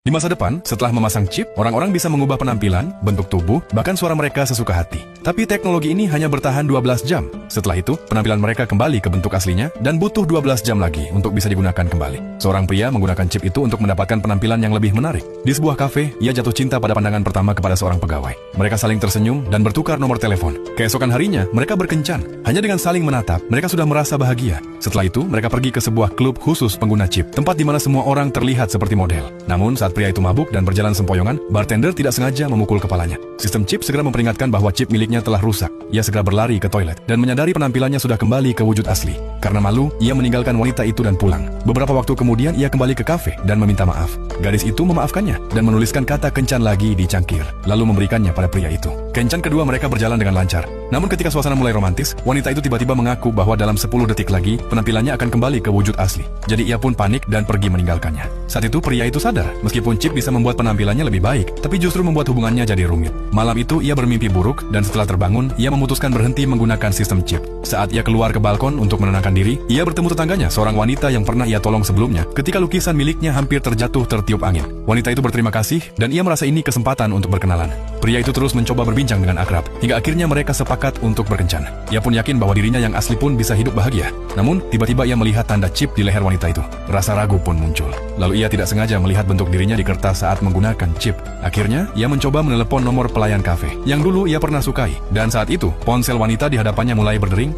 Di masa depan, setelah memasang chip, orang-orang bisa mengubah penampilan, bentuk tubuh, bahkan suara mereka sesuka hati. Tapi teknologi ini hanya bertahan 12 jam. Setelah itu, penampilan mereka kembali ke bentuk aslinya dan butuh 12 jam lagi untuk bisa digunakan kembali. Seorang pria menggunakan chip itu untuk mendapatkan penampilan yang lebih menarik. Di sebuah kafe, ia jatuh cinta pada pandangan pertama kepada seorang pegawai. Mereka saling tersenyum dan bertukar nomor telepon. Keesokan harinya, mereka berkencan. Hanya dengan saling menatap, mereka sudah merasa bahagia. Setelah itu, mereka pergi ke sebuah klub khusus pengguna chip, tempat di mana semua orang terlihat seperti model. Namun, saat pria itu mabuk dan berjalan sempoyongan, bartender tidak sengaja memukul kepalanya. Sistem chip segera memperingatkan bahwa chip miliknya telah rusak. Ia segera berlari ke toilet dan menyadari penampilannya sudah kembali ke wujud asli. Karena malu, ia meninggalkan wanita itu dan pulang. Beberapa waktu kemudian, ia kembali ke kafe dan meminta maaf. Gadis itu memaafkannya dan menuliskan kata kencan lagi di cangkir, lalu memberikannya pada pria itu. Kencan kedua mereka berjalan dengan lancar. Namun ketika suasana mulai romantis, wanita itu tiba-tiba mengaku bahwa dalam 10 detik lagi, penampilannya akan kembali ke wujud asli. Jadi ia pun panik dan pergi meninggalkannya. Saat itu pria itu sadar, meskipun chip bisa membuat penampilannya lebih baik, tapi justru membuat hubungannya jadi rumit. Malam itu ia bermimpi buruk dan setelah terbangun, ia memutuskan berhenti menggunakan sistem chip. Saat ia keluar ke balkon untuk menenangkan diri, ia bertemu tetangganya, seorang wanita yang pernah ia tolong sebelumnya ketika lukisan miliknya hampir terjatuh tertiup angin. Wanita itu berterima kasih dan ia merasa ini kesempatan untuk berkenalan. Pria itu terus mencoba berbincang dengan akrab, hingga akhirnya mereka sepakat untuk berkencan. Ia pun yakin bahwa dirinya yang asli pun bisa hidup bahagia. Namun, tiba-tiba ia melihat tanda chip di leher wanita itu. Rasa ragu pun muncul. Lalu ia tidak sengaja melihat bentuk dirinya di kertas saat menggunakan chip. Akhirnya, ia mencoba menelepon nomor pelayan kafe yang dulu ia pernah sukai. Dan saat itu, ponsel wanita di hadapannya mulai berdering